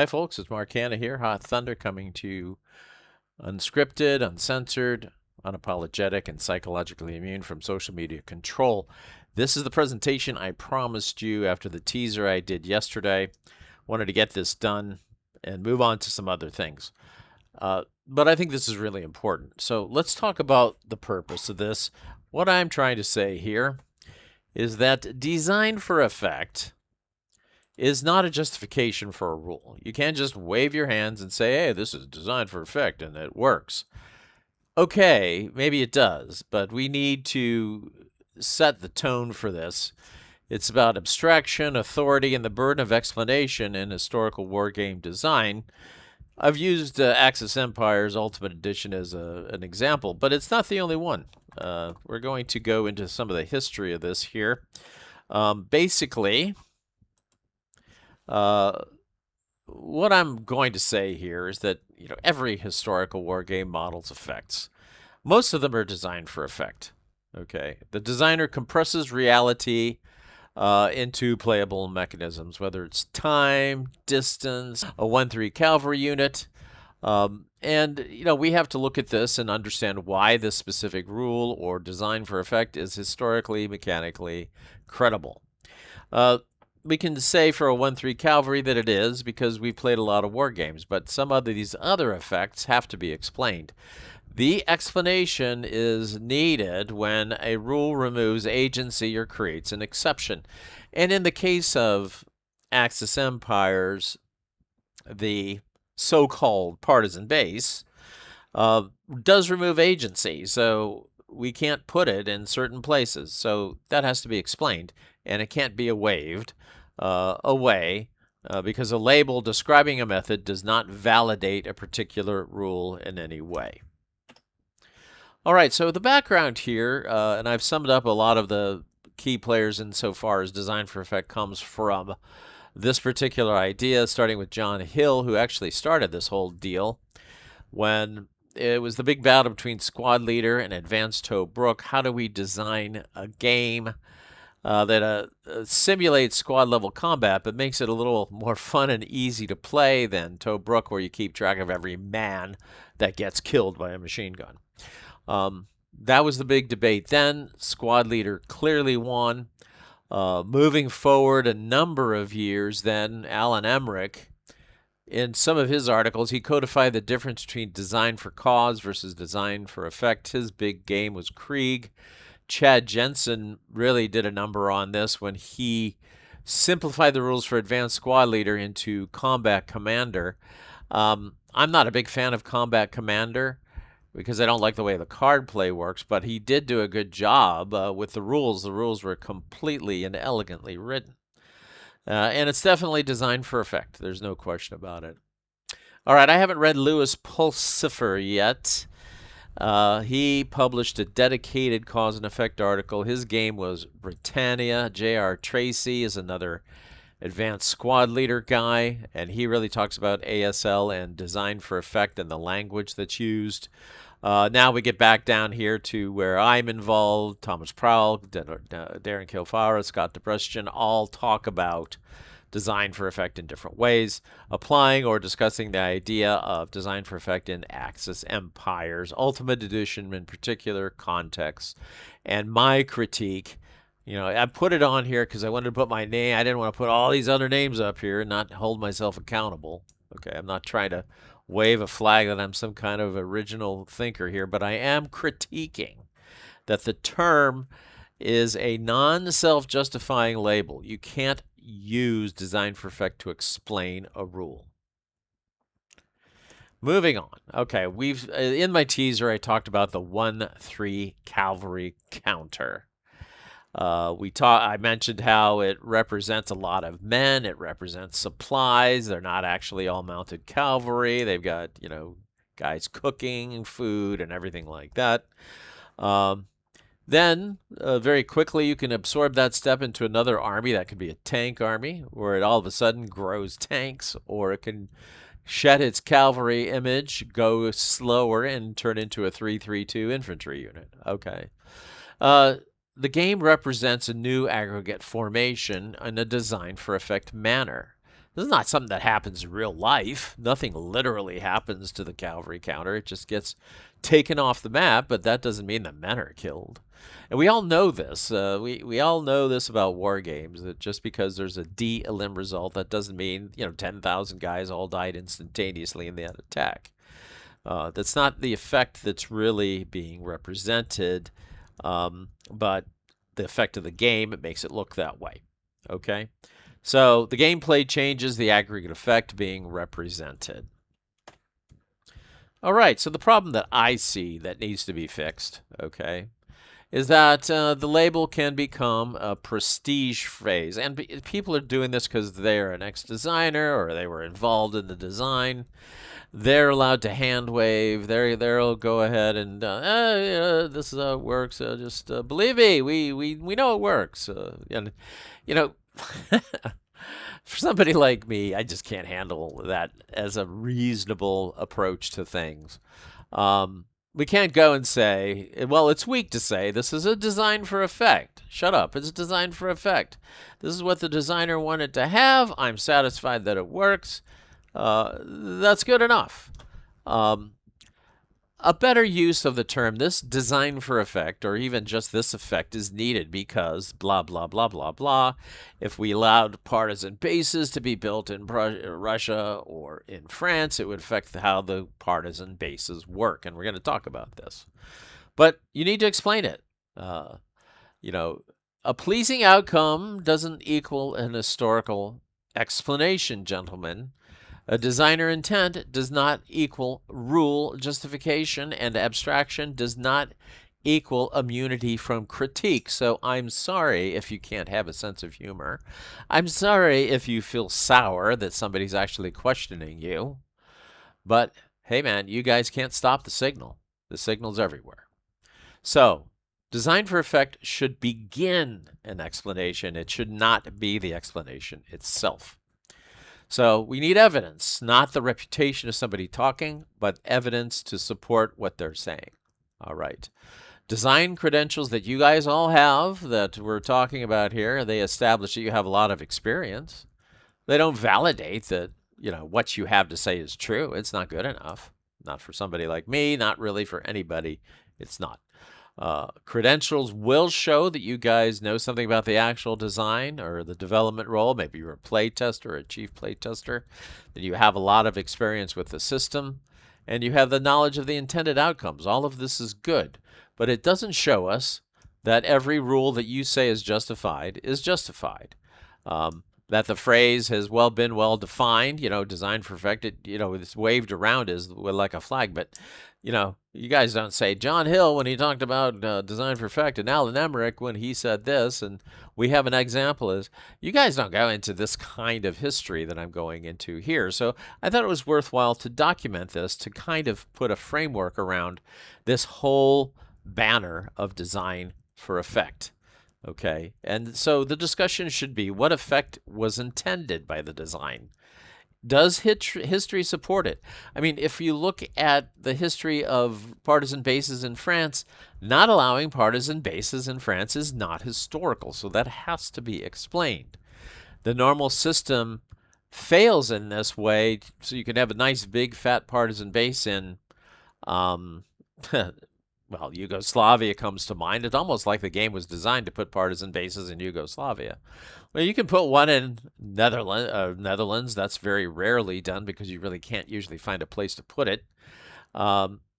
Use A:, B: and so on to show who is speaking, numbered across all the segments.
A: Hi, folks. It's Mark Hanna here. Hot Thunder coming to you unscripted, uncensored, unapologetic, and psychologically immune from social media control. This is the presentation I promised you after the teaser I did yesterday. Wanted to get this done and move on to some other things. But I think this is really important. So let's talk about the purpose of this. What I'm trying to say here is that design for effect is not a justification for a rule. You can't just wave your hands and say, hey, this is designed for effect and it works. Okay, maybe it does, but we need to set the tone for this. It's about abstraction, authority, and the burden of explanation in historical wargame design. I've used Axis Empire's Ultimate Edition as an example, but it's not the only one. We're going to go into some of the history of this here. Basically, what I'm going to say here is that every historical wargame models effects. Most of them are designed for effect. Okay, the designer compresses reality into playable mechanisms, whether it's time, distance, a 1-3 cavalry unit. And we have to look at this and understand why this specific rule or design for effect is historically, mechanically credible. We can say for a 1-3 cavalry that it is because we've played a lot of war games, but some of these other effects have to be explained. The explanation is needed when a rule removes agency or creates an exception. And in the case of Axis Empires, the so-called partisan base does remove agency, so we can't put it in certain places. So that has to be explained, and it can't be waived away because a label describing a method does not validate a particular rule in any way. All right, so the background here, and I've summed up a lot of the key players insofar as design for effect comes from this particular idea, starting with John Hill, who actually started this whole deal when it was the big battle between Squad Leader and Advanced Tobruk. How do we design a game that simulates squad-level combat, but makes it a little more fun and easy to play than Tobruk, where you keep track of every man that gets killed by a machine gun? That was the big debate then. Squad Leader clearly won. Moving forward a number of years then, Alan Emmerich, in some of his articles, he codified the difference between design for cause versus design for effect. His big game was Krieg. Chad Jensen really did a number on this when he simplified the rules for Advanced Squad Leader into Combat Commander. I'm not a big fan of Combat Commander because I don't like the way the card play works, but he did do a good job with the rules. The rules were completely and elegantly written. And it's definitely designed for effect. There's no question about it. All right, I haven't read Louis Pulsifer yet. He published a dedicated cause and effect article. His game was Britannia. J.R. Tracy is another Advanced Squad Leader guy, and he really talks about ASL and design for effect and the language that's used. Now we get back down here to where I'm involved. Thomas Prowl, Darren Kilfara, Scott DeBruschian all talk about design for effect in different ways, applying or discussing the idea of design for effect in Axis Empires, Ultimate Edition in particular, context, and my critique. I put it on here because I wanted to put my name. I didn't want to put all these other names up here and not hold myself accountable. Okay, I'm not trying to wave a flag that I'm some kind of original thinker here, but I am critiquing that the term is a non-self-justifying label. You can't use design for effect to explain a rule. Moving on. Okay, in my teaser I talked about the 1-3 cavalry counter. I mentioned how it represents a lot of men. It represents supplies. They're not actually all mounted cavalry. They've got, guys cooking food and everything like that. Then, very quickly, you can absorb that step into another army. That could be a tank army, where it all of a sudden grows tanks, or it can shed its cavalry image, go slower, and turn into a 3-3-2 infantry unit. Okay. The game represents a new aggregate formation in a design for effect manner. This is not something that happens in real life. Nothing literally happens to the cavalry counter. It just gets taken off the map, but that doesn't mean the men are killed. And we all know this. We all know this about war games, that just because there's a D elim result, that doesn't mean 10,000 guys all died instantaneously in that attack. That's not the effect that's really being represented, but the effect of the game, it makes it look that way. Okay? So the gameplay changes, the aggregate effect being represented. All right, so the problem that I see that needs to be fixed, okay, is that the label can become a prestige phrase. And people are doing this because they're an ex-designer or they were involved in the design. They're allowed to hand wave. They'll go ahead and this is how it works. Just believe me, we know it works. And for somebody like me, I just can't handle that as a reasonable approach to things. We can't go and say, well, it's weak to say this is a design for effect. Shut up. It's designed for effect. This is what the designer wanted to have. I'm satisfied that it works. That's good enough. A better use of the term this design for effect, or even just this effect, is needed because blah, blah, blah, blah, blah. If we allowed partisan bases to be built in Russia or in France, it would affect how the partisan bases work. And we're going to talk about this. But you need to explain it. A pleasing outcome doesn't equal an historical explanation, gentlemen. A designer intent does not equal rule justification, and abstraction does not equal immunity from critique. So I'm sorry if you can't have a sense of humor. I'm sorry if you feel sour that somebody's actually questioning you. But hey man, you guys can't stop the signal. The signal's everywhere. So design for effect should begin an explanation. It should not be the explanation itself. So we need evidence, not the reputation of somebody talking, but evidence to support what they're saying. All right. Design credentials that you guys all have that we're talking about here, they establish that you have a lot of experience. They don't validate that, what you have to say is true. It's not good enough. Not for somebody like me, not really for anybody. It's not. Credentials will show that you guys know something about the actual design or the development role. Maybe you're a play tester or a chief play tester, that you have a lot of experience with the system, and you have the knowledge of the intended outcomes. All of this is good, but it doesn't show us that every rule that you say is justified is justified. That the phrase has been well defined, designed for effect, it's waved around as like a flag, but you guys don't say John Hill when he talked about design for effect, and Alan Emmerich when he said this, and we have an example is you guys don't go into this kind of history that I'm going into here. So I thought it was worthwhile to document this to kind of put a framework around this whole banner of design for effect. Okay, and so the discussion should be what effect was intended by the design. Does history support it? I mean, if you look at the history of partisan bases in France, not allowing partisan bases in France is not historical, so that has to be explained. The normal system fails in this way, so you can have a nice big fat partisan base in well, Yugoslavia comes to mind. It's almost like the game was designed to put partisan bases in Yugoslavia. Well, you can put one in Netherlands. That's very rarely done because you really can't usually find a place to put it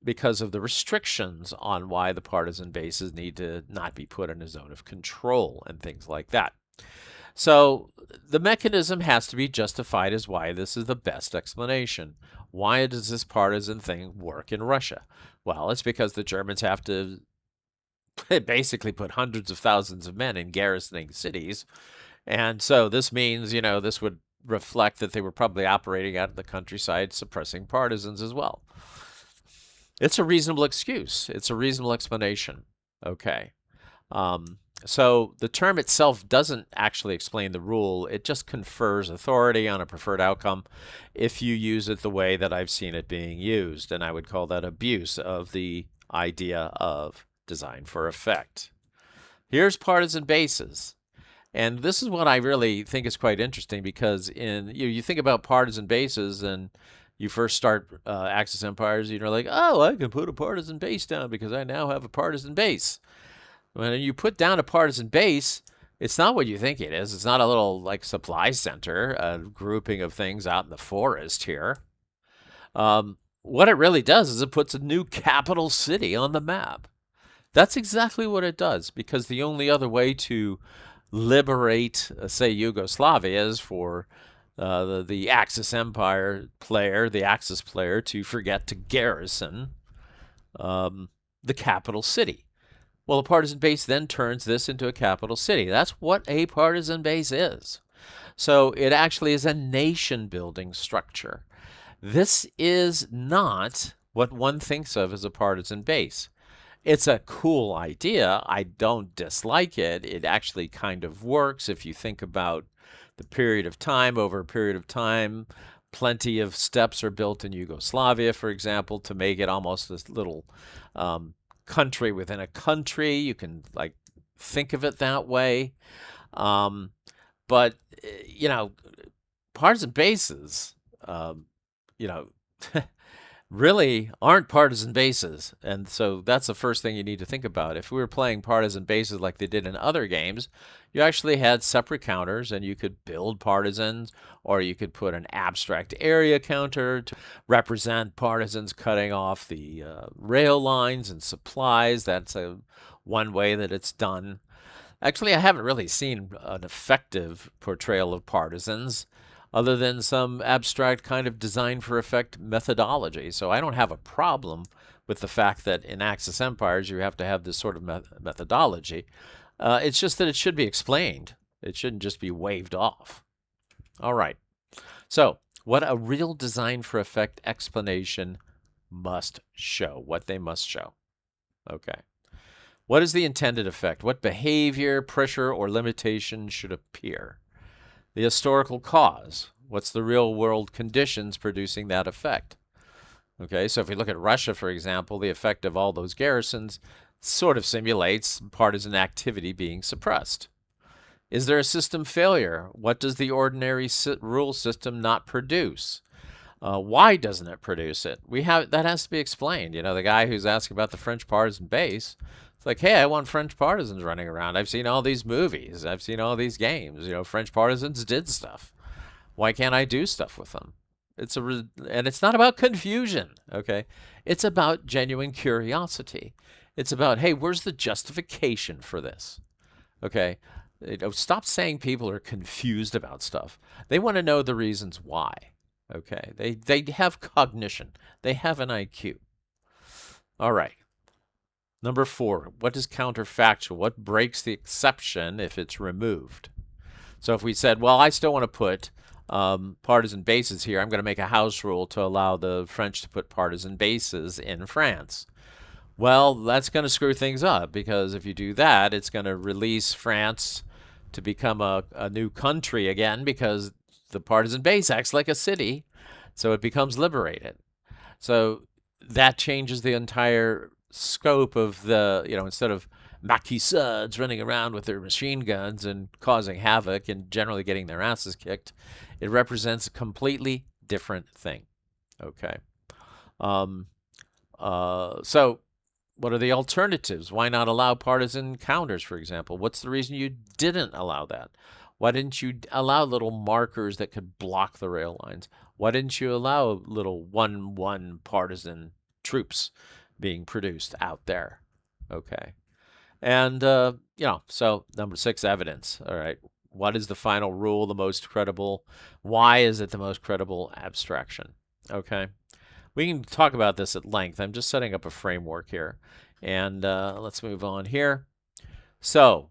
A: because of the restrictions on why the partisan bases need to not be put in a zone of control and things like that. So the mechanism has to be justified as why this is the best explanation. Why does this partisan thing work in Russia? Well, it's because the Germans have to basically put hundreds of thousands of men in garrisoning cities. And so this means, this would reflect that they were probably operating out in the countryside, suppressing partisans as well. It's a reasonable excuse. It's a reasonable explanation. Okay. So the term itself doesn't actually explain the rule. It just confers authority on a preferred outcome if you use it the way that I've seen it being used. And I would call that abuse of the idea of design for effect. Here's partisan bases. And this is what I really think is quite interesting because you think about partisan bases and you first start Axis empires, you're like, oh, I can put a partisan base down because I now have a partisan base. When you put down a partisan base, it's not what you think it is. It's not a little like supply center, a grouping of things out in the forest here. What it really does is it puts a new capital city on the map. That's exactly what it does, because the only other way to liberate, say, Yugoslavia is for the Axis Empire player, the Axis player, to forget to garrison the capital city. Well, a partisan base then turns this into a capital city. That's what a partisan base is. So it actually is a nation-building structure. This is not what one thinks of as a partisan base. It's a cool idea. I don't dislike it. It actually kind of works if you think about the period of time. Over a period of time, plenty of steps are built in Yugoslavia, for example, to make it almost this little country within a country. You can like think of it that way. But partisan bases, really aren't partisan bases. And so that's the first thing you need to think about. If we were playing partisan bases like they did in other games, you actually had separate counters and you could build partisans, or you could put an abstract area counter to represent partisans cutting off the rail lines and supplies. That's one way that it's done. Actually, I haven't really seen an effective portrayal of partisans other than some abstract kind of design for effect methodology. So I don't have a problem with the fact that in Axis empires you have to have this sort of methodology. It's just that it should be explained. It shouldn't just be waved off. All right. So what a real design for effect explanation must show, what they must show. Okay. What is the intended effect? What behavior, pressure, or limitation should appear? The historical cause. What's the real world conditions producing that effect? Okay, so if we look at Russia, for example, the effect of all those garrisons sort of simulates partisan activity being suppressed. Is there a system failure? What does the ordinary rule system not produce? Why doesn't it produce it? That has to be explained. The guy who's asking about the French partisan base, it's like, hey, I want French partisans running around. I've seen all these movies. I've seen all these games. French partisans did stuff. Why can't I do stuff with them? And it's not about confusion, okay? It's about genuine curiosity. It's about, hey, where's the justification for this? Okay? Stop saying people are confused about stuff. They want to know the reasons why. Okay? They have cognition. They have an IQ. All right. Number 4, what is counterfactual? What breaks the exception if it's removed? So if we said, well, I still want to put partisan bases here, I'm going to make a house rule to allow the French to put partisan bases in France. Well, that's going to screw things up, because if you do that, it's going to release France to become a new country again, because the partisan base acts like a city, so it becomes liberated. So that changes the entire scope of the, instead of maquisards running around with their machine guns and causing havoc and generally getting their asses kicked, it represents a completely different thing. Okay. So what are the alternatives? Why not allow partisan counters, for example? What's the reason you didn't allow that? Why didn't you allow little markers that could block the rail lines? Why didn't you allow little 1-1 partisan troops being produced out there? Okay. And, so number 6, evidence. All right. What is the final rule the most credible? Why is it the most credible abstraction? Okay. We can talk about this at length. I'm just setting up a framework here. And let's move on here. So,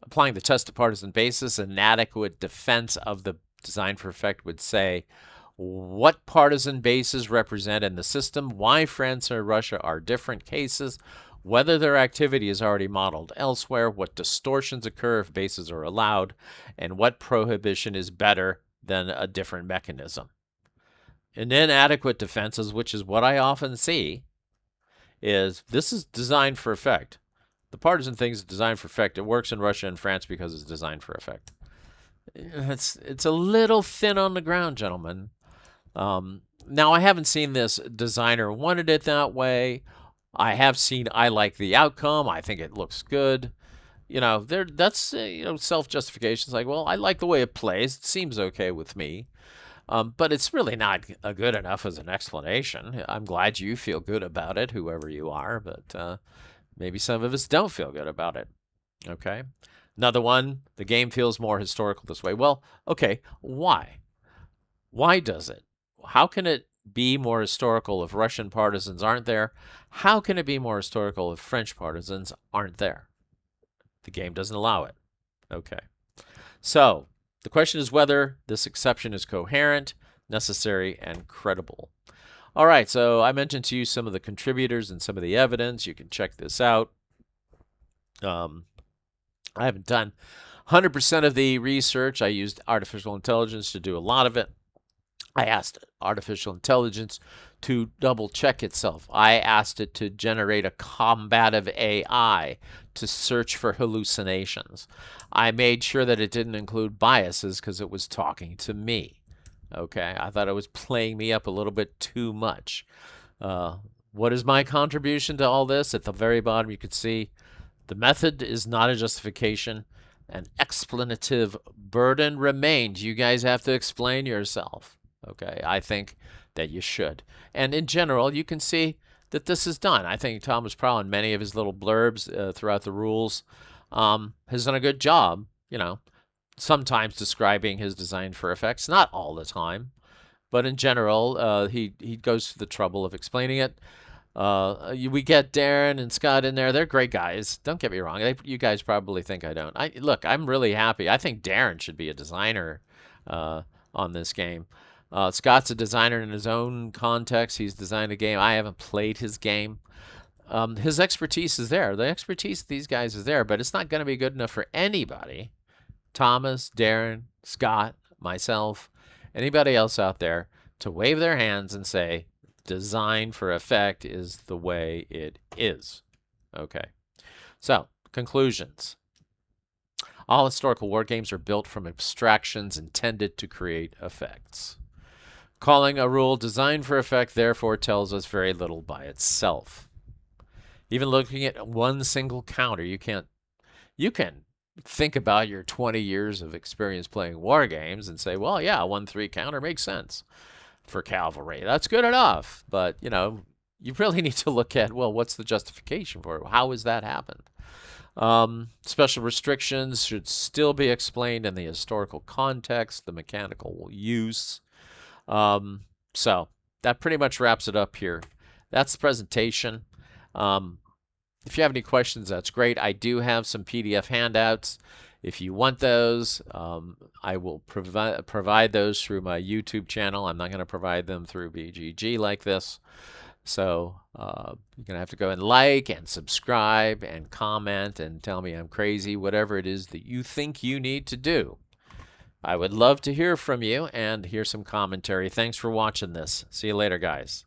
A: applying the test of partisan basis, an adequate defense of the design for effect would say what partisan bases represent in the system, why France or Russia are different cases, whether their activity is already modeled elsewhere, what distortions occur if bases are allowed, and what prohibition is better than a different mechanism. And inadequate defenses, which is what I often see, is this is designed for effect. The partisan thing is designed for effect. It works in Russia and France because it's designed for effect. It's a little thin on the ground, gentlemen. Now, I haven't seen this designer wanted it that way. I have seen I like the outcome. I think it looks good. That's self-justification. It's like, well, I like the way it plays. It seems okay with me. But it's really not good enough as an explanation. I'm glad you feel good about it, whoever you are, but maybe some of us don't feel good about it. Okay. Another one, the game feels more historical this way. Well, okay, why? Why does it? How can it be more historical if Russian partisans aren't there? How can it be more historical if French partisans aren't there? The game doesn't allow it. Okay. So the question is whether this exception is coherent, necessary, and credible. All right, so I mentioned to you some of the contributors and some of the evidence. You can check this out. I haven't done 100% of the research. I used artificial intelligence to do a lot of it. I asked artificial intelligence to double check itself. I asked it to generate a combative AI to search for hallucinations. I made sure that it didn't include biases because it was talking to me. Okay, I thought it was playing me up a little bit too much. What is my contribution to all this? At the very bottom, you can see the method is not a justification. An explanative burden remains. You guys have to explain yourself. Okay, I think that you should. And in general, you can see that this is done. I think Thomas Prowl, in many of his little blurbs throughout the rules, has done a good job, sometimes describing his design for effects, not all the time. But in general, he goes to the trouble of explaining it. We get Darren and Scott in there. They're great guys. Don't get me wrong. You guys probably think I don't. Look, I'm really happy. I think Darren should be a designer on this game. Scott's a designer in his own context. He's designed a game. I haven't played his game. His expertise is there. The expertise of these guys is there, but it's not going to be good enough for anybody. Thomas, Darren, Scott, myself, anybody else out there to wave their hands and say, design for effect is the way it is. Okay. So, conclusions. All historical war games are built from abstractions intended to create effects. Calling a rule designed for effect therefore tells us very little by itself. Even looking at one single counter, you can think about your 20 years of experience playing war games and say, well, yeah, 1-3 counter makes sense for cavalry. That's good enough. But, you really need to look at, well, what's the justification for it? How has that happened? Special restrictions should still be explained in the historical context, the mechanical use. So that pretty much wraps it up here. That's the presentation. If you have any questions, that's great. I do have some PDF handouts. If you want those, I will provide those through my YouTube channel. I'm not going to provide them through BGG like this. So you're going to have to go and like and subscribe and comment and tell me I'm crazy, whatever it is that you think you need to do. I would love to hear from you and hear some commentary. Thanks for watching this. See you later, guys.